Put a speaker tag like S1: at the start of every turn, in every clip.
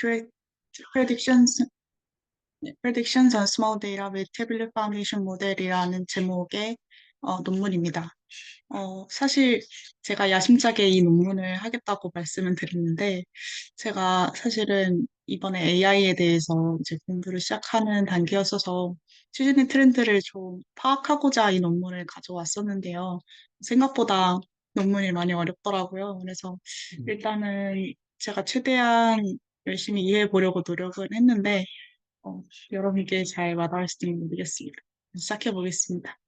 S1: Pre- Predictions, Predictions on Small Data with Tabular Foundation Model이라는 제목의 논문입니다. 사실 제가 야심차게 이 논문을 하겠다고 말씀을 드렸는데, 제가 사실은 이번에 AI에 대해서 이제 공부를 시작하는 단계였어서 최근의 트렌드를 좀 파악하고자 이 논문을 가져왔었는데요. 생각보다 논문이 많이 어렵더라고요. 그래서 일단은 제가 최대한 열심히 이해해 보려고 노력을 했는데, 어, 여러분께 잘 와닿을지 모르겠습니다. 시작해 보겠습니다.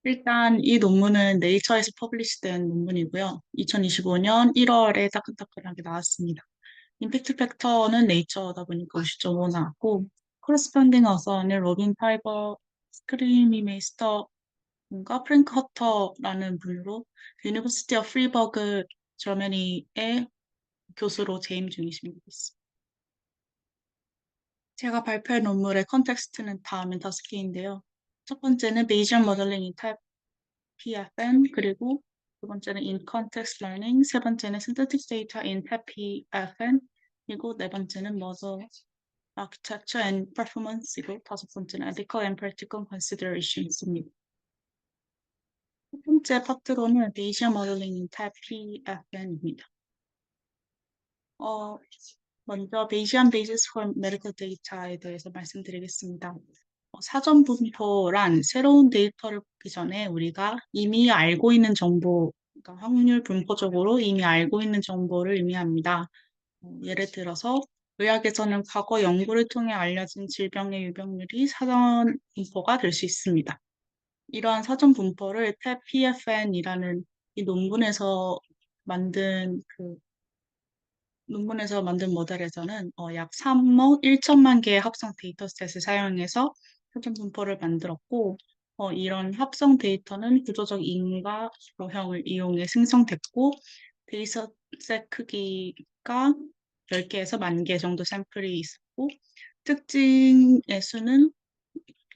S1: 일단 이 논문은 네이처에서 퍼블리시된 논문이고요. 2025년 1월에 따끈따끈하게 나왔습니다. 임팩트 팩터는 네이처다 보니까 50.5 나왔고, 코레스폰딩 어서는 로빈 파이버, 스크리미 메이스터, 뭔가 프랭크 허터라는 분으로 유니버시티 오브 프리버그 저머니의 교수로 재임 중이십니다. 제가 발표한 논문의 컨텍스트는 다음엔 5개인데요. 첫 번째는 베이지언 모델링 인 타입 PFN, 그리고 두 번째는 in context learning, 세 번째는 synthetic data in 타입 PFN, 그리고 네 번째는 model architecture and performance이고 다섯 번째는 ethical and practical considerations입니다. 첫 번째 파트로는 베이지언 모델링 인 타입 PFN입니다. 먼저 베이지안 베이시스 for medical data에 대해서 말씀드리겠습니다. 사전 분포란 새로운 데이터를 보기 전에 우리가 이미 알고 있는 정보, 그러니까 확률 분포적으로 이미 알고 있는 정보를 의미합니다. 예를 들어서 의학에서는 과거 연구를 통해 알려진 질병의 유병률이 사전 분포가 될 수 있습니다. 이러한 사전 분포를 탭 PFN이라는 이 논문에서 만든 모델에서는 약 3억 1천만 개의 합성 데이터셋을 사용해서 표준 분포를 만들었고, 이런 합성 데이터는 구조적 인과 모형을 이용해 생성됐고, 데이터셋 크기가 10개에서 10,000개 정도 샘플이 있었고, 특징의 수는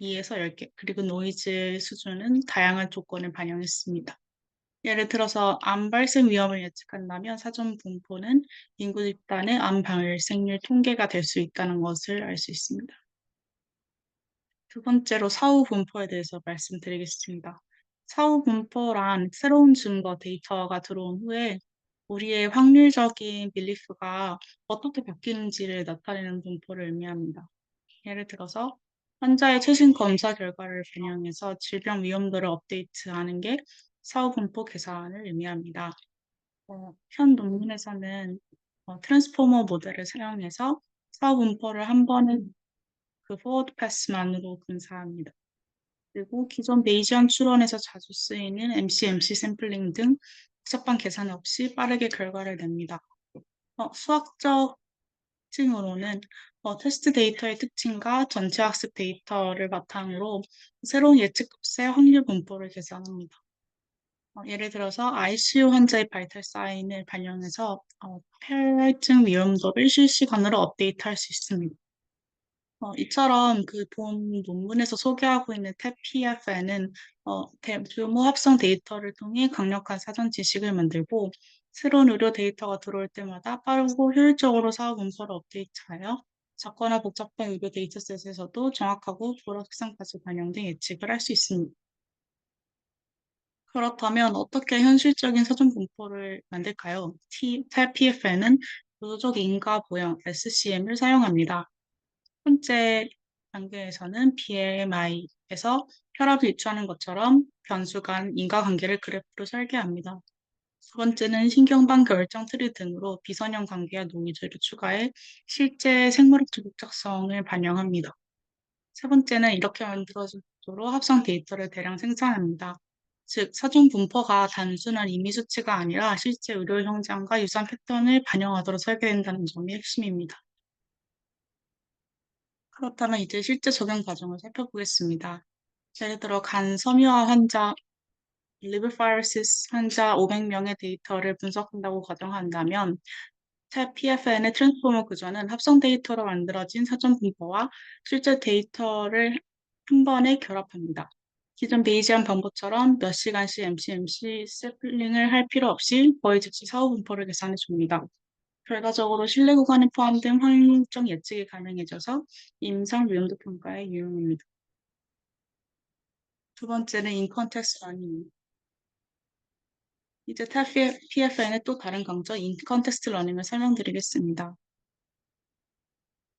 S1: 2에서 10개, 그리고 노이즈 수준은 다양한 조건을 반영했습니다. 예를 들어서 암 발생 위험을 예측한다면 사전 분포는 인구 집단의 암 발생률 통계가 될 수 있다는 것을 알 수 있습니다. 두 번째로 사후 분포에 대해서 말씀드리겠습니다. 사후 분포란 새로운 증거 데이터가 들어온 후에 우리의 확률적인 빌리프가 어떻게 바뀌는지를 나타내는 분포를 의미합니다. 예를 들어서 환자의 최신 검사 결과를 반영해서 질병 위험도를 업데이트하는 게 사후 분포 계산을 의미합니다. 현 논문에서는 트랜스포머 모델을 사용해서 사후 분포를 한 번에 그 포워드 패스만으로 근사합니다. 그리고 기존 베이지언 추론에서 자주 쓰이는 MC 샘플링 등 복잡한 계산 없이 빠르게 결과를 냅니다. 수학적 특징으로는 테스트 데이터의 특징과 전체 학습 데이터를 바탕으로 새로운 예측값의 확률 분포를 계산합니다. 예를 들어서 ICU 환자의 바이탈 사인을 반영해서 폐혈증 위험도를 실시간으로 업데이트할 수 있습니다. 이처럼 그 본 논문에서 소개하고 있는 탭 PFN은 대규모 합성 데이터를 통해 강력한 사전 지식을 만들고 새로운 의료 데이터가 들어올 때마다 빠르고 효율적으로 사후 분포를 업데이트하여 작거나 복잡한 의료 데이터셋에서도 정확하고 불확실성까지 반영된 예측을 할 수 있습니다. 그렇다면 어떻게 현실적인 사전 분포를 만들까요? 탭 PFN은 구조적 인과 보형 SCM을 사용합니다. 첫 번째 단계에서는 BMI에서 혈압을 유추하는 것처럼 변수 간 인과관계를 그래프로 설계합니다. 두 번째는 신경방 결정 트리 등으로 비선형 관계와 노이즈를 추가해 실제 생물학적 복잡성을 반영합니다. 세 번째는 이렇게 만들어지도록 합성 데이터를 대량 생산합니다. 즉, 사전 분포가 단순한 임의 수치가 아니라 실제 의료 현장과 유사한 패턴을 반영하도록 설계된다는 점이 핵심입니다. 그렇다면 이제 실제 적용 과정을 살펴보겠습니다. 예를 들어 간 섬유화 환자, liver cirrhosis 환자 500명의 데이터를 분석한다고 가정한다면 PFN의 트랜스포머 구조는 합성 데이터로 만들어진 사전 분포와 실제 데이터를 한 번에 결합합니다. 기존 베이지안 방법처럼 몇 시간씩 MC 샘플링을 할 필요 없이 거의 즉시 사후 분포를 계산해 줍니다. 결과적으로 신뢰 구간이 포함된 확률적 예측이 가능해져서 임상 위험도 평가에 유용합니다. 두 번째는 인컨텍스트 러닝. 이제 타 PFN의 또 다른 강조, 인컨텍스트 러닝을 설명드리겠습니다.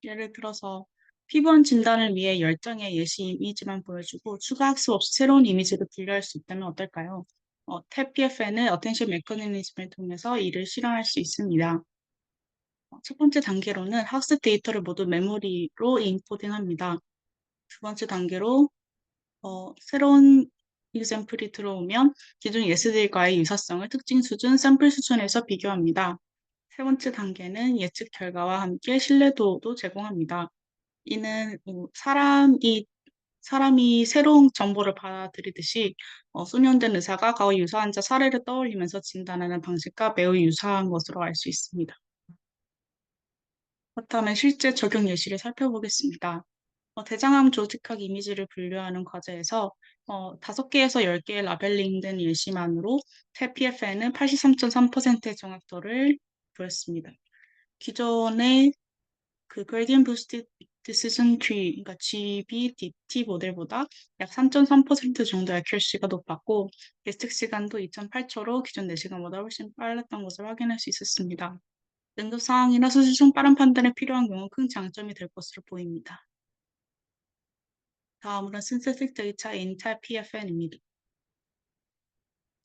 S1: 예를 들어서 피부원 진단을 위해 열정의 예시 이미지만 보여주고 추가 학습 없이 새로운 이미지를 분류할 수 있다면 어떨까요? 탭 PFN은 어텐션 메커니즘을 통해서 이를 실현할 수 있습니다. 첫 번째 단계로는 학습 데이터를 모두 메모리로 인코딩합니다. 두 번째 단계로 새로운 example이 들어오면 기존 예스들과의 유사성을 특징 수준, 샘플 수준에서 비교합니다. 세 번째 단계는 예측 결과와 함께 신뢰도도 제공합니다. 이는 사람이 새로운 정보를 받아들이듯이 수년된 의사가 과거 유사 환자 사례를 떠올리면서 진단하는 방식과 매우 유사한 것으로 알 수 있습니다. 그렇다면 실제 적용 예시를 살펴보겠습니다. 대장암 조직학 이미지를 분류하는 과제에서 5개에서 10개의 라벨링된 예시만으로 TPFN은 83.3%의 정확도를 보였습니다. 기존의 그 Gradient Boosted Decision Tree, 그러니까 GBDT 모델보다 약 3.3% 정도 accuracy가 높았고 예측 시간도 2.8초로 기존 4시간보다 훨씬 빨랐던 것을 확인할 수 있었습니다. 응급 상황이나 수술 중 빠른 판단이 필요한 경우 큰 장점이 될 것으로 보입니다. 다음으로는 Synthetic Data in Type PFN입니다.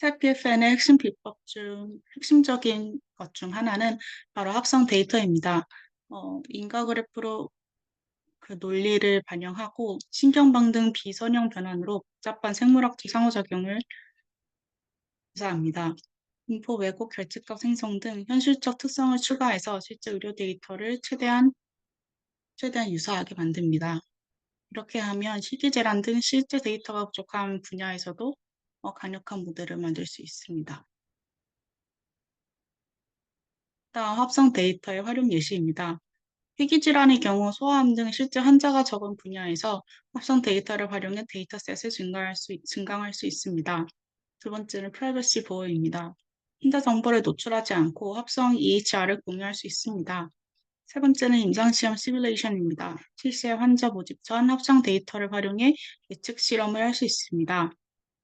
S1: Type PFN의 핵심 비법 중 핵심적인 것 중 하나는 바로 합성 데이터입니다. 인과 그래프로 그 논리를 반영하고 신경방 등 비선형 변환으로 복잡한 생물학적 상호작용을 구사합니다. 분포 왜곡, 결집값 생성 등 현실적 특성을 추가해서 실제 의료 데이터를 최대한 유사하게 만듭니다. 이렇게 하면 실기질환 등 실제 데이터가 부족한 분야에서도 강력한 모델을 만들 수 있습니다. 다음 합성 데이터의 활용 예시입니다. 희귀질환의 경우 소아암 등 실제 환자가 적은 분야에서 합성 데이터를 활용해 데이터셋을 증강할 수 있습니다. 두 번째는 프라이버시 보호입니다. 환자 정보를 노출하지 않고 합성 EHR을 공유할 수 있습니다. 세 번째는 임상시험 시뮬레이션입니다. 실제 환자 모집 전 합성 데이터를 활용해 예측 실험을 할 수 있습니다.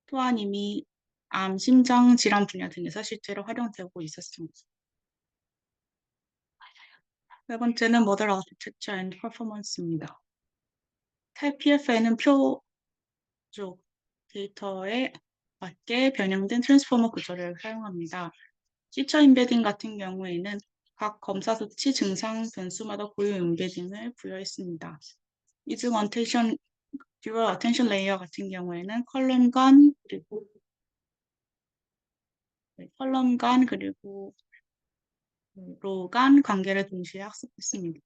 S1: 또한 이미 암, 심장 질환 분야 등에서 실제로 활용되고 있었습니다. 네 번째는 Model Architecture and Performance입니다. PFN은 표적 데이터에 맞게 변형된 트랜스포머 구조를 사용합니다. 피처 임베딩 같은 경우에는 각 검사 수치 증상 변수마다 고유 임베딩을 부여했습니다. 이중 어텐션, 듀얼 어텐션 레이어 같은 경우에는 컬럼 간 그리고 로 간 관계를 동시에 학습했습니다.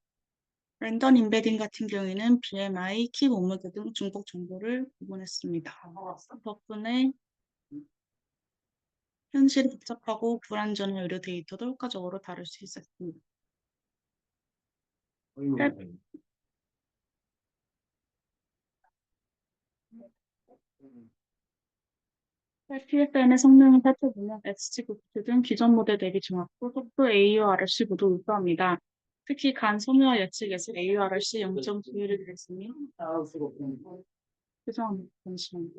S1: 랜덤 임베딩 같은 경우에는 BMI, 키 몸무게 등 중복 정보를 구분했습니다. 덕분에 현실이 복잡하고 불완전한 의료 데이터도 효과적으로 다룰 수 있었습니다. PFN의 성능을 살펴보면 XG90 등 기존 모델 대비 정확도, 속도 AURC 모두 우수합니다. 특히 간 섬유화 예측에서 AURC 0.91을 했으며 죄송합니다. 잠시만요.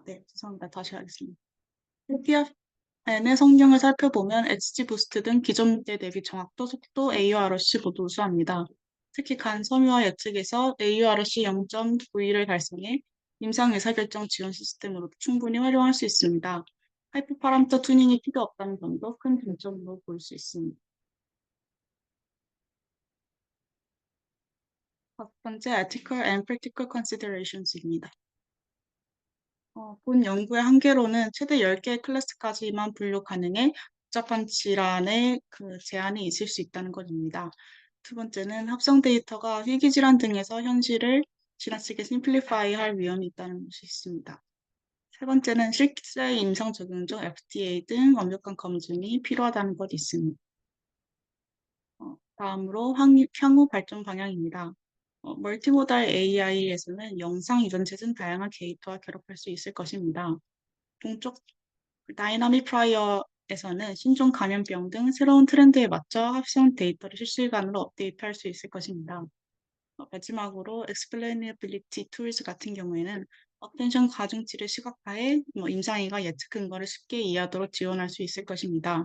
S1: 네, 죄송합니다. 다시 하겠습니다. PFN의 성능을 살펴보면 XG 부스트 등 기존 모델 대비 정확도, 속도, AURC 모두 우수합니다. 특히 간 섬유화 예측에서 AURC 0.91을 달성해 임상 의사결정 지원 시스템으로도 충분히 활용할 수 있습니다. 하이퍼 파라미터 튜닝이 필요 없다는 점도 큰 장점으로 볼 수 있습니다. 첫 번째, ethical and practical considerations입니다. 본 연구의 한계로는 최대 10개의 클래스까지만 분류 가능해 복잡한 질환에 제한이 있을 수 있다는 것입니다. 두 번째는 합성 데이터가 희귀질환 등에서 현실을 지나치게 심플리파이 할 위험이 있다는 것이 있습니다. 세 번째는 실제 임상 적용 중 FDA 등 완벽한 검증이 필요하다는 것이 있습니다. 다음으로 향후 발전 방향입니다. 멀티모달 AI에서는 영상 유전체 등 다양한 데이터와 결합할 수 있을 것입니다. 동적 다이나믹 프라이어에서는 신종 감염병 등 새로운 트렌드에 맞춰 합성 데이터를 실시간으로 업데이트할 수 있을 것입니다. 마지막으로 explainability tools 같은 경우에는 어텐션 가중치를 시각화해 임상의가 예측 근거를 쉽게 이해하도록 지원할 수 있을 것입니다.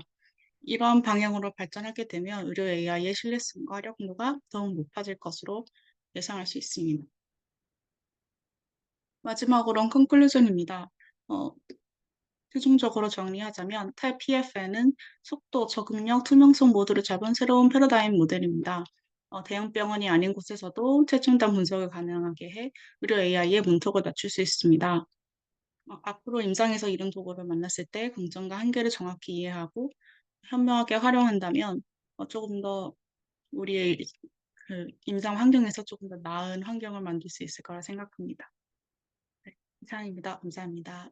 S1: 이러한 방향으로 발전하게 되면 의료 AI의 신뢰성과 활용도가 더욱 높아질 것으로 예상할 수 있습니다. 마지막으로는 컨클루전입니다. 어, 최종적으로 정리하자면 TAI-PFN은 속도, 적응력, 투명성 모두를 잡은 새로운 패러다임 모델입니다. 대형 병원이 아닌 곳에서도 최첨단 분석을 가능하게 해 의료 AI의 문턱을 낮출 수 있습니다. 앞으로 임상에서 이런 도구를 만났을 때 강점과 한계를 정확히 이해하고 현명하게 활용한다면 조금 더 우리의 그 임상 환경에서 조금 더 나은 환경을 만들 수 있을 거라 생각합니다. 네, 이상입니다. 감사합니다.